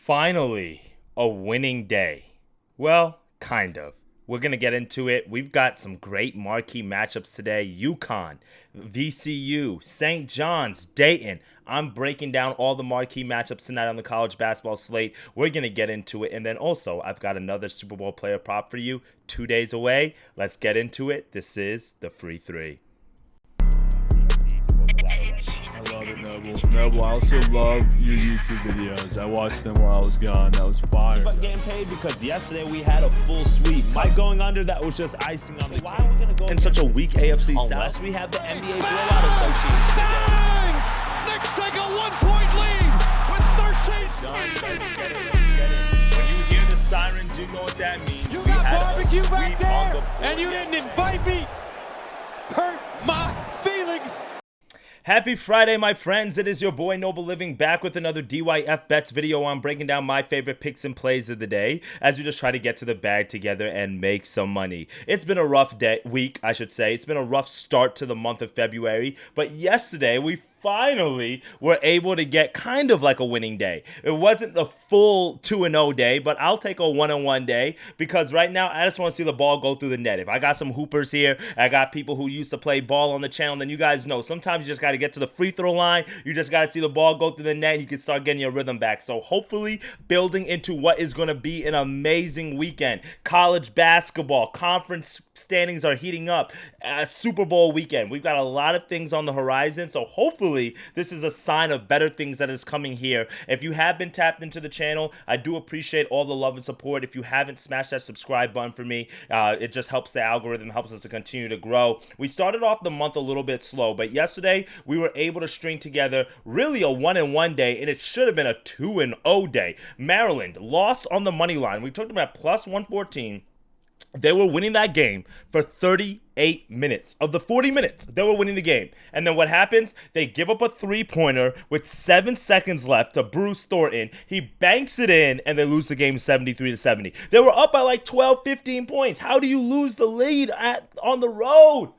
Finally, a winning day. Well, kind of. We're going to get into it. We've got some great marquee matchups today. UConn, VCU, St. John's, Dayton. I'm breaking down all the marquee matchups tonight on the college basketball slate. We're going to get into it. And then also, I've got another Super Bowl player prop for you 2 days away. Let's get into it. This is the Free Three. I love it, Noble. Noble, I also love your YouTube videos. I watched them while I was gone. That was fire. But getting paid because yesterday we had a full sweep. Mike going under, that was just icing on the cake. Why are we going to go in such a weak AFC South? Unless we have the NBA Blowout Association. Bang! Knicks take a 1-point lead with 13 When you hear the sirens, you know what that means. You got barbecue back there, and you didn't invite me. Hurt my feelings. Happy Friday, my friends. It is your boy Noble Living back with another DYF Bets video on breaking down my favorite picks and plays of the day as we just try to get to the bag together and make some money. It's been a rough week, I should say. It's been a rough start to the month of February, but yesterday we finally were able to get kind of like a winning day. It wasn't the full 2-0 day, but I'll take a 1-1 day because right now I just want to see the ball go through the net. If I got some hoopers here, I got people who used to play ball on the channel, then you guys know sometimes you just got to get to the free throw line. You just got to see the ball go through the net and you can start getting your rhythm back. So hopefully building into what is going to be an amazing weekend. College basketball, conference standings are heating up. Super Bowl weekend. We've got a lot of things on the horizon, so hopefully this is a sign of better things that is coming here. If you have been tapped into the channel, I do appreciate all the love and support. If you haven't, smash that subscribe button for me. It just helps the algorithm, helps us to continue to grow. We started off the month a little bit slow, but yesterday we were able to string together really a 1-1 day, and it should have been a 2-0 day. Maryland lost on the money line. We talked about plus 114. They were winning that game for 38 minutes. Of the 40 minutes, they were winning the game. And then what happens? They give up a three-pointer with 7 seconds left to Bruce Thornton. He banks it in, and they lose the game 73-70. They were up by like 12, 15 points. How do you lose the lead on the road?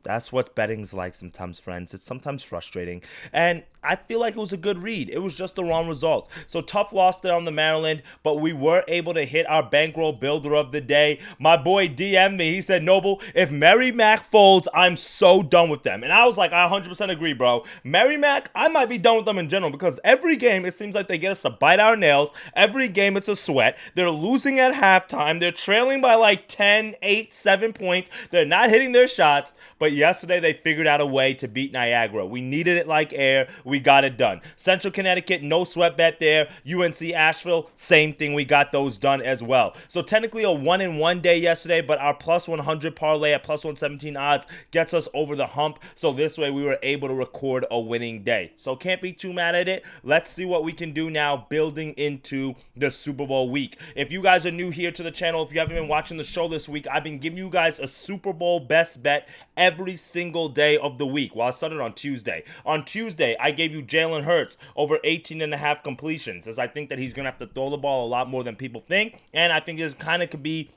That's what betting's like sometimes, friends. It's sometimes frustrating. And I feel like it was a good read. It was just the wrong result. So tough loss there on the Maryland, but we were able to hit our bankroll builder of the day. My boy DM'd me. He said, Noble, if Merrimack folds, I'm so done with them. And I was like, I 100% agree, bro. Merrimack, I might be done with them in general because every game, it seems like they get us to bite our nails. Every game, it's a sweat. They're losing at halftime. They're trailing by like 10, 8, 7 points. They're not hitting their shots, but yesterday, they figured out a way to beat Niagara. We needed it like air. We got it done. Central Connecticut, no sweat bet there. UNC Asheville, same thing. We got those done as well. So technically a 1-1 day yesterday, but our plus 100 parlay at plus 117 odds gets us over the hump. So this way we were able to record a winning day. So can't be too mad at it. Let's see what we can do now building into the Super Bowl week. If you guys are new here to the channel, if you haven't been watching the show this week, I've been giving you guys a Super Bowl best bet every single day of the week. Well, I started on Tuesday. On Tuesday, I gave you Jalen Hurts over 18.5 completions, as I think that he's going to have to throw the ball a lot more than people think, and I think this kind of could be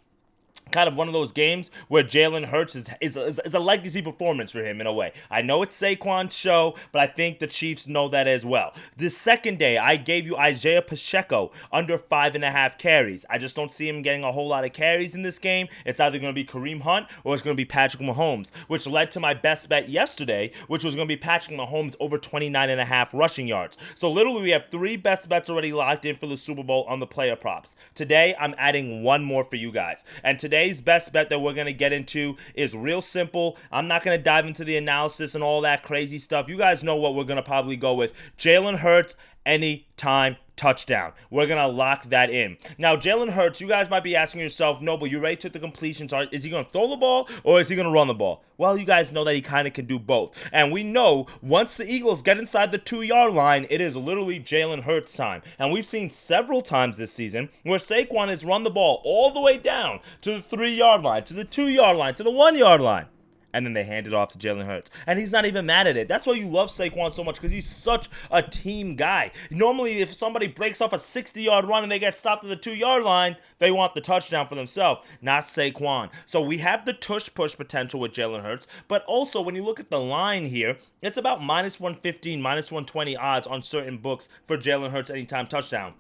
kind of one of those games where Jalen Hurts is a legacy performance for him in a way. I know it's Saquon's show, but I think the Chiefs know that as well. The second day, I gave you Isaiah Pacheco under 5.5 carries. I just don't see him getting a whole lot of carries in this game. It's either going to be Kareem Hunt or it's going to be Patrick Mahomes, which led to my best bet yesterday, which was going to be Patrick Mahomes over 29.5 rushing yards. So literally, we have 3 best bets already locked in for the Super Bowl on the player props. Today, I'm adding one more for you guys. And today's best bet that we're going to get into is real simple. I'm not going to dive into the analysis and all that crazy stuff. You guys know what we're going to probably go with. Jalen Hurts, anytime touchdown. We're going to lock that in. Now, Jalen Hurts, you guys might be asking yourself, Noble, you already took the completions. Is he going to throw the ball or is he going to run the ball? Well, you guys know that he kind of can do both. And we know once the Eagles get inside the 2-yard line, it is literally Jalen Hurts time. And we've seen several times this season where Saquon has run the ball all the way down to the 3-yard line, to the 2-yard line, to the 1-yard line. and then they hand it off to Jalen Hurts. And he's not even mad at it. That's why you love Saquon so much, because he's such a team guy. Normally, if somebody breaks off a 60-yard run and they get stopped at the 2-yard line, they want the touchdown for themselves, not Saquon. So we have the tush-push potential with Jalen Hurts, but also when you look at the line here, it's about -115, -120 odds on certain books for Jalen Hurts anytime touchdown.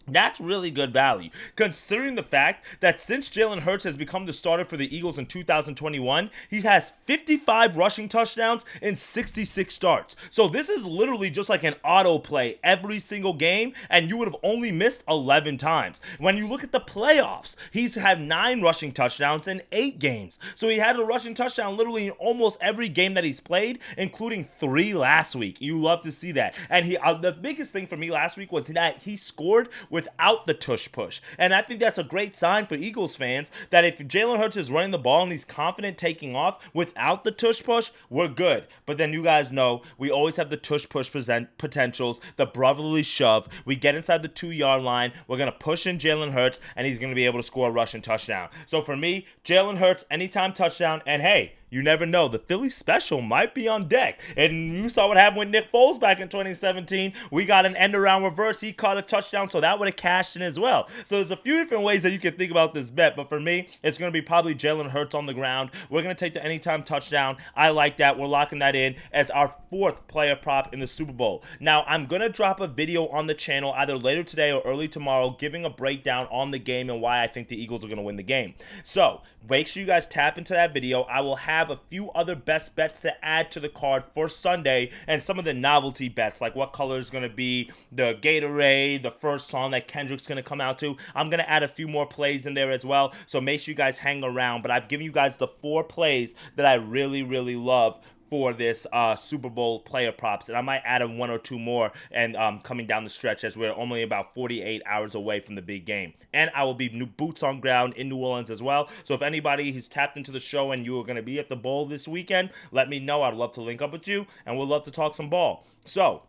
That's really good value, considering the fact that since Jalen Hurts has become the starter for the Eagles in 2021, he has 55 rushing touchdowns in 66 starts. So this is literally just like an auto play every single game, and you would have only missed 11 times. When you look at the playoffs, he's had 9 rushing touchdowns in 8 games. So he had a rushing touchdown literally in almost every game that he's played, including 3 last week. You love to see that. And the biggest thing for me last week was that he scored without the tush push. And I think that's a great sign for Eagles fans, that if Jalen Hurts is running the ball and he's confident taking off without the tush push, we're good. But then you guys know we always have the tush push potentials, the brotherly shove. We get inside the 2-yard line, we're going to push in Jalen Hurts, and he's going to be able to score a rushing touchdown. So for me, Jalen Hurts, anytime touchdown, and hey, you never know. The Philly special might be on deck. And you saw what happened with Nick Foles back in 2017. We got an end-around reverse. He caught a touchdown, so that would have cashed in as well. So there's a few different ways that you can think about this bet. But for me, it's going to be probably Jalen Hurts on the ground. We're going to take the anytime touchdown. I like that. We're locking that in as our 4th player prop in the Super Bowl. Now, I'm going to drop a video on the channel either later today or early tomorrow giving a breakdown on the game and why I think the Eagles are going to win the game. So make sure you guys tap into that video. I will have a few other best bets to add to the card for Sunday, and some of the novelty bets, like what color is going to be the Gatorade, the first song that Kendrick's going to come out to. I'm going to add a few more plays in there as well, so make sure you guys hang around. But I've given you guys the 4 plays that I really, really love for this Super Bowl player props, and I might add 1 or 2 more and coming down the stretch, as we're only about 48 hours away from the big game. And I will be boots on ground in New Orleans as well. So if anybody who's tapped into the show and you are going to be at the bowl this weekend, let me know. I'd love to link up with you, and we'd love to talk some ball. So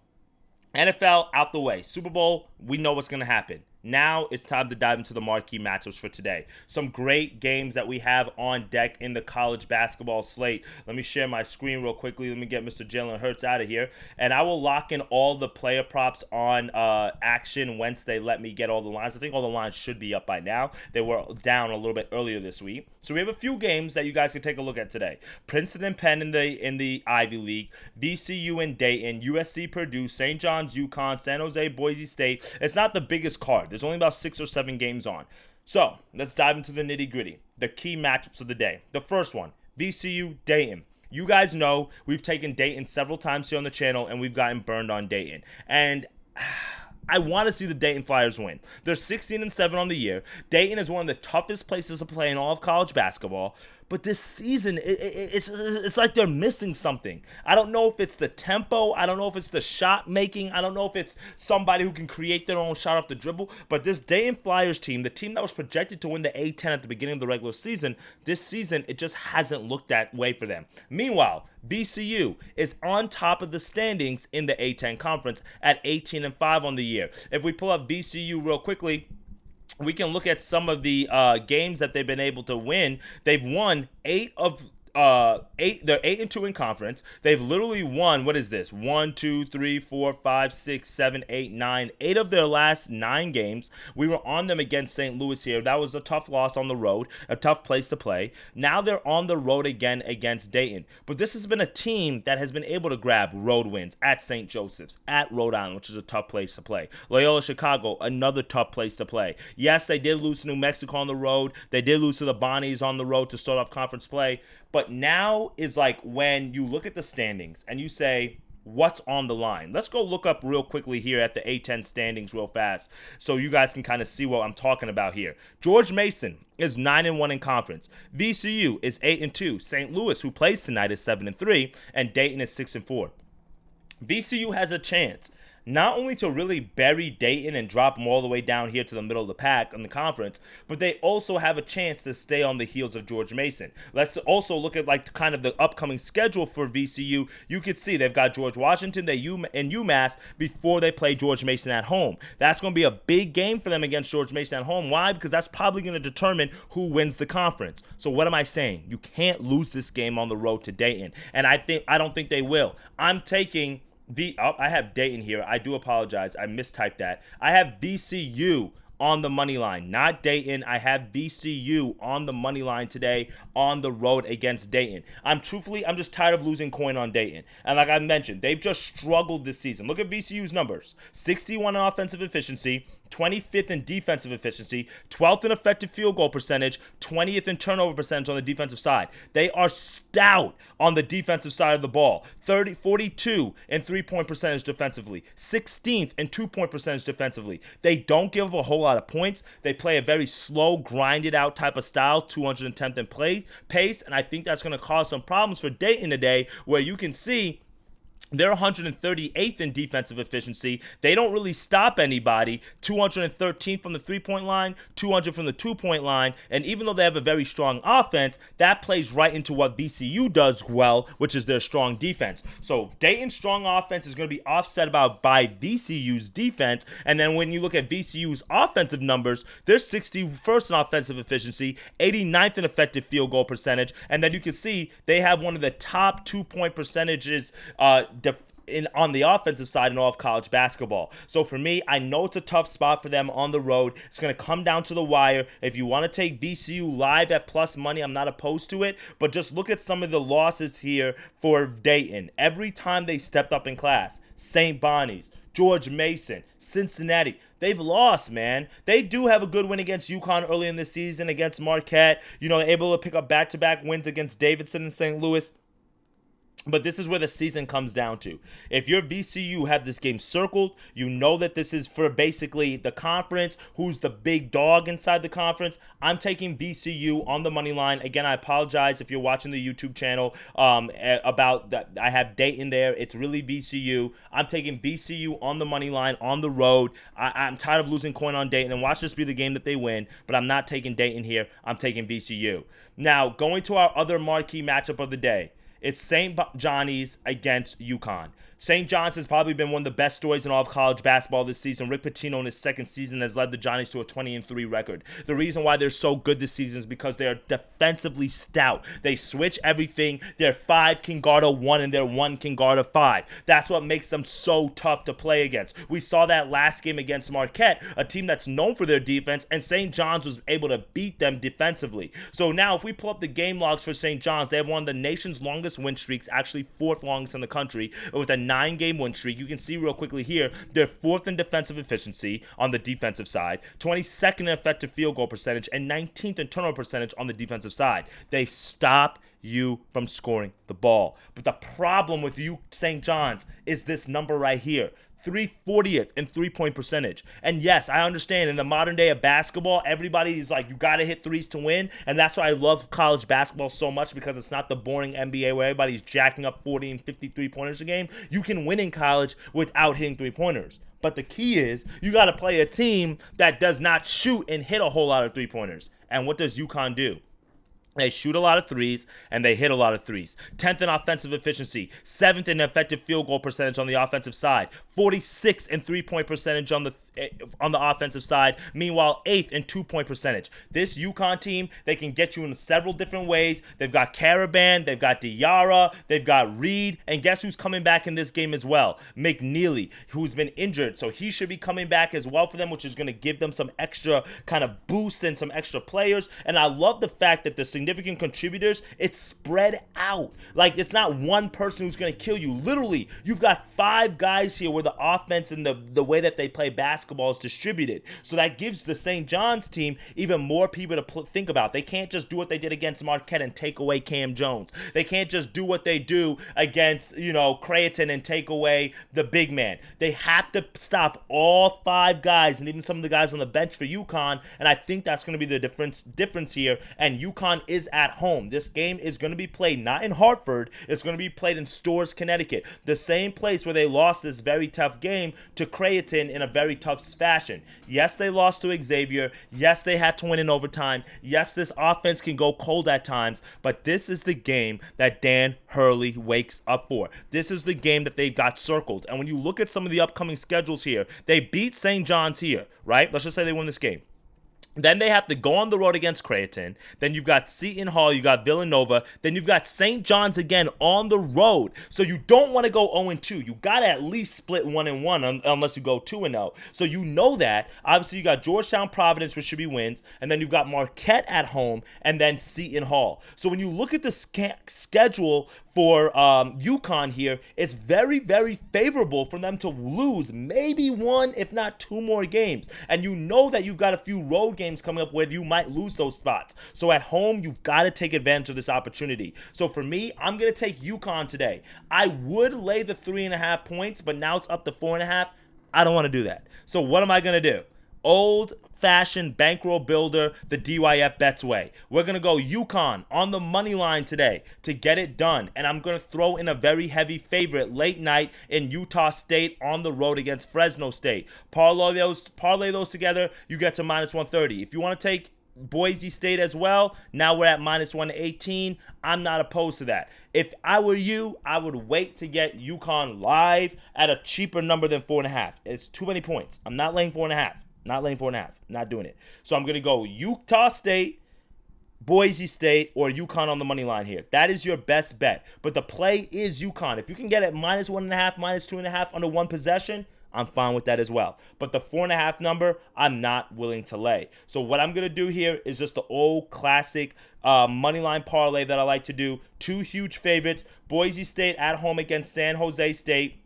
NFL out the way. Super Bowl, we know what's going to happen. Now it's time to dive into the marquee matchups for today. Some great games that we have on deck in the college basketball slate. Let me share my screen real quickly. Let me get Mr. Jalen Hurts out of here. And I will lock in all the player props on action once they let me get all the lines. I think all the lines should be up by now. They were down a little bit earlier this week. So we have a few games that you guys can take a look at today. Princeton and Penn in the Ivy League, VCU and Dayton, USC Purdue, St. John's UConn, San Jose Boise State. It's not the biggest card. There's only about 6 or 7 games on. So let's dive into the nitty gritty, the key matchups of the day. The first one, VCU Dayton. You guys know we've taken Dayton several times here on the channel, and we've gotten burned on Dayton. And I want to see the Dayton Flyers win. They're 16-7 on the year. Dayton is one of the toughest places to play in all of college basketball. But this season, it's like they're missing something. I don't know if it's the tempo. I don't know if it's the shot making. I don't know if it's somebody who can create their own shot off the dribble. But this Dayton Flyers team, the team that was projected to win the A-10 at the beginning of the regular season, this season, it just hasn't looked that way for them. Meanwhile, VCU is on top of the standings in the A-10 conference at 18-5 on the year. If we pull up VCU real quickly, we can look at some of the games that they've been able to win. They've won 8 of they're 8-2 in conference. They've literally won, what is this? 1, 2, 3, 4, 5, 6, 7, 8, 9. 8 of their last 9 games. We were on them against St. Louis here. That was a tough loss on the road, a tough place to play. Now they're on the road again against Dayton. But this has been a team that has been able to grab road wins at St. Joseph's, at Rhode Island, which is a tough place to play. Loyola Chicago, another tough place to play. Yes, they did lose to New Mexico on the road. They did lose to the Bonnies on the road to start off conference play. But now is like when you look at the standings and you say, what's on the line? Let's go look up real quickly here at the A-10 standings real fast so you guys can kind of see what I'm talking about here. George Mason is 9-1 in conference. VCU is 8-2. St. Louis, who plays tonight, is 7-3. And Dayton is 6-4. VCU has a chance. not only to really bury Dayton and drop them all the way down here to the middle of the pack in the conference, but they also have a chance to stay on the heels of George Mason. Let's also look at like kind of the upcoming schedule for VCU. You could see they've got George Washington and UMass before they play George Mason at home. That's going to be a big game for them against George Mason at home. Why? Because that's probably going to determine who wins the conference. So what am I saying? You can't lose this game on the road to Dayton, and I don't think they will. I'm taking I have Dayton here. I do apologize. I mistyped that. I have VCU on the money line, not Dayton. I have VCU on the money line today on the road against Dayton. I'm just tired of losing coin on Dayton. And like I mentioned, they've just struggled this season. Look at VCU's numbers. 61 in offensive efficiency, 25th in defensive efficiency, 12th in effective field goal percentage, 20th in turnover percentage on the defensive side. They are stout on the defensive side of the ball. 42 in three-point percentage defensively, 16th in two-point percentage defensively. They don't give up a whole lot of points. They play a very slow, grinded out type of style, 210th in pace, and I think that's going to cause some problems for Dayton today, where you can see they're 138th in defensive efficiency. They don't really stop anybody. 213th from the three-point line, 200 from the two-point line. And even though they have a very strong offense, that plays right into what VCU does well, which is their strong defense. So Dayton's strong offense is going to be offset by VCU's defense. And then when you look at VCU's offensive numbers, they're 61st in offensive efficiency, 89th in effective field goal percentage. And then you can see they have one of the top two-point percentages on the offensive side in all of college basketball. So for me, I know it's a tough spot for them on the road. It's going to come down to the wire. If you want to take VCU live at plus money, I'm not opposed to it. But just look at some of the losses here for Dayton. Every time they stepped up in class, St. Bonnie's, George Mason, Cincinnati, they've lost, man. They do have a good win against UConn early in the season, against Marquette. Able to pick up back-to-back wins against Davidson and St. Louis. But this is where the season comes down to. If you're VCU, have this game circled, you know that this is for basically the conference, who's the big dog inside the conference. I'm taking VCU on the money line. Again, I apologize if you're watching the YouTube channel about that. I have Dayton there. It's really VCU. I'm taking VCU on the money line on the road. I'm tired of losing coin on Dayton, and watch this be the game that they win, but I'm not taking Dayton here. I'm taking VCU. Now, going to our other marquee matchup of the day. It's St. Johnny's against UConn. St. John's has probably been one of the best stories in all of college basketball this season. Rick Pitino in his second season has led the Johnnies to a 20-3 record. The reason why they're so good this season is because they are defensively stout. They switch everything. Their 5 can guard a 1 and their 1 can guard a 5. That's what makes them so tough to play against. We saw that last game against Marquette, a team that's known for their defense, and St. John's was able to beat them defensively. So now if we pull up the game logs for St. John's, they have one of the nation's longest win streaks, actually 4th longest in the country, with a 9-game win streak. You can see real quickly here, they're 4th in defensive efficiency on the defensive side, 22nd in effective field goal percentage, and 19th in turnover percentage on the defensive side. They stop you from scoring the ball. But the problem with you, St. John's, is this number right here. 340th in three-point percentage. And yes, I understand in the modern day of basketball, everybody is like, you got to hit threes to win. And that's why I love college basketball so much, because it's not the boring NBA where everybody's jacking up 40 and 50 three-pointers a game. You can win in college without hitting three-pointers. But the key is you got to play a team that does not shoot and hit a whole lot of three-pointers. And what does UConn do? They shoot a lot of threes, and they hit a lot of threes. 10th in offensive efficiency, 7th in effective field goal percentage on the offensive side, 46th in three-point percentage on the offensive side, meanwhile 8th in two-point percentage. This UConn team, they can get you in several different ways. They've got Caravan, they've got Diarra, they've got Reed, and guess who's coming back in this game as well? McNeely, who's been injured, so he should be coming back as well for them, which is going to give them some extra kind of boost and some extra players. And I love the fact that the significant contributors, it's spread out. Like, it's not one person who's going to kill you. Literally, you've got 5 guys here where the offense and the way that they play basketball is distributed. So that gives the St. John's team even more people to think about. They can't just do what they did against Marquette and take away Cam Jones. They can't just do what they do against, Creighton and take away the big man. They have to stop all 5 guys and even some of the guys on the bench for UConn, and I think that's going to be the difference here. And UConn is at home. This game is going to be played not in Hartford. It's going to be played in Storrs, Connecticut, the same place where they lost this very tough game to Creighton in a very tough fashion. Yes, they lost to Xavier. Yes, they had to win in overtime. Yes, this offense can go cold at times, but this is the game that Dan Hurley wakes up for. This is the game that they've got circled. And when you look at some of the upcoming schedules here, they beat St. John's here, right? Let's just say they win this game. Then they have to go on the road against Creighton. Then you've got Seton Hall, you got Villanova. Then you've got St. John's again on the road. So you don't want to go 0-2. You got to at least split 1-1 unless you go 2-0. So you know that. Obviously, you got Georgetown, Providence, which should be wins. And then you've got Marquette at home and then Seton Hall. So when you look at the schedule for UConn here, it's very, very favorable for them to lose maybe one, if not two more games. And you know that you've got a few road games coming up where you might lose those spots. So at home, you've got to take advantage of this opportunity. So for me, I'm going to take UConn today. I would lay the 3.5 points, but now it's up to 4.5. I don't want to do that. So what am I going to do? Old-fashioned bankroll builder the DYF bets way. We're going to go UConn on the money line today to get it done. And I'm going to throw in a very heavy favorite late night in Utah State on the road against Fresno State. Parlay those together, you get to -130. If you want to take Boise State as well, now we're at -118. I'm not opposed to that. If I were you, I would wait to get UConn live at a cheaper number than 4.5. It's too many points. I'm not laying 4.5. Not laying 4.5. Not doing it. So I'm going to go Utah State, Boise State, or UConn on the money line here. That is your best bet. But the play is UConn. If you can get it -1.5, -2.5 under one possession, I'm fine with that as well. But the 4.5 number, I'm not willing to lay. So what I'm going to do here is just the old classic money line parlay that I like to do. Two huge favorites. Boise State at home against San Jose State.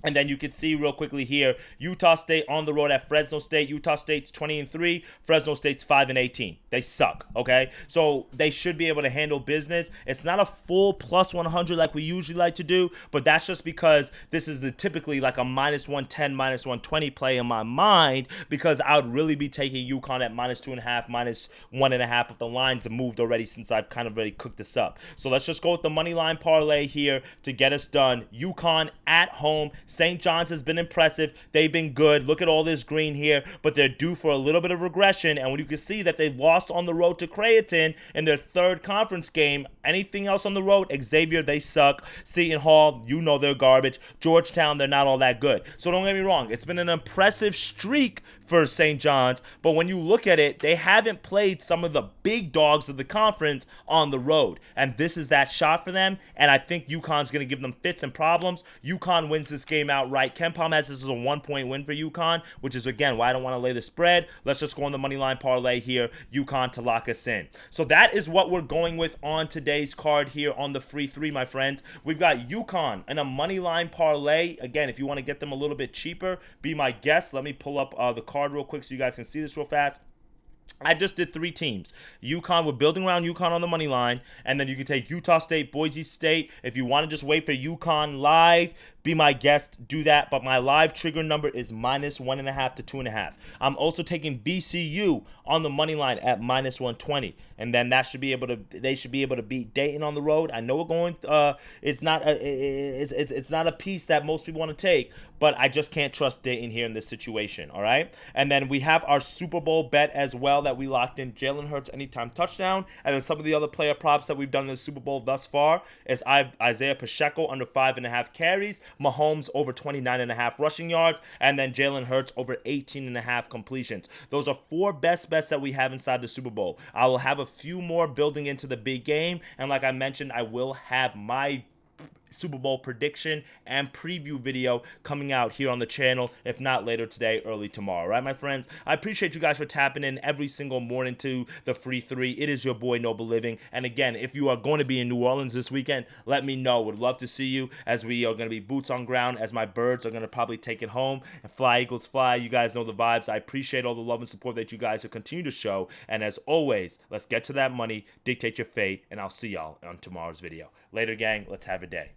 And then you can see real quickly here, Utah State on the road at Fresno State. Utah State's 20-3. Fresno State's 5-18. They suck, okay? So they should be able to handle business. It's not a full +100 like we usually like to do, but that's just because this is typically like a -110, -120 play in my mind, because I would really be taking UConn at -2.5, -1.5 if the lines have moved already since I've kind of already cooked this up. So let's just go with the money line parlay here to get us done. UConn at home. St. John's has been impressive. They've been good. Look at all this green here, but they're due for a little bit of regression. And when you can see that they lost on the road to Creighton in their third conference game, anything else on the road, Xavier, they suck. Seton Hall, you know they're garbage. Georgetown, they're not all that good. So don't get me wrong. It's been an impressive streak for St. John's, but when you look at it, they haven't played some of the big dogs of the conference on the road. And this is that shot for them, and I think UConn's going to give them fits and problems. UConn wins this game outright. Ken Palm has this as a 1-point win for UConn, which is, again, why I don't want to lay the spread. Let's just go on the money line parlay here, UConn to lock us in. So that is what we're going with on today's card here on the free 3, my friends. We've got UConn and a money line parlay. Again, if you want to get them a little bit cheaper, be my guest. Let me pull up the card real quick so you guys can see this real fast. I just did 3 teams. UConn, we're building around UConn on the money line, and then you can take Utah State, Boise State. If you want to just wait for UConn live, be my guest, do that. But my live trigger number is -1.5 to 2.5. I'm also taking VCU on the money line at -120, and then they should be able to beat Dayton on the road. I know we're going. It's not a piece that most people want to take, but I just can't trust Dayton here in this situation. All right, and then we have our Super Bowl bet as well that we locked in. Jalen Hurts anytime touchdown, and then some of the other player props that we've done in the Super Bowl thus far is Isaiah Pacheco under 5.5 carries. Mahomes over 29.5 rushing yards, and then Jalen Hurts over 18.5 completions. Those are 4 best bets that we have inside the Super Bowl. I will have a few more building into the big game, and like I mentioned, I will have my Super Bowl prediction and preview video coming out here on the channel, if not later today, early tomorrow. All right, my friends? I appreciate you guys for tapping in every single morning to the free 3. It is your boy, Noble Living. And again, if you are going to be in New Orleans this weekend, let me know. Would love to see you, as we are going to be boots on ground, as my birds are going to probably take it home and fly, Eagles, fly. You guys know the vibes. I appreciate all the love and support that you guys will continue to show. And as always, let's get to that money, dictate your fate, and I'll see y'all on tomorrow's video. Later, gang. Let's have a day.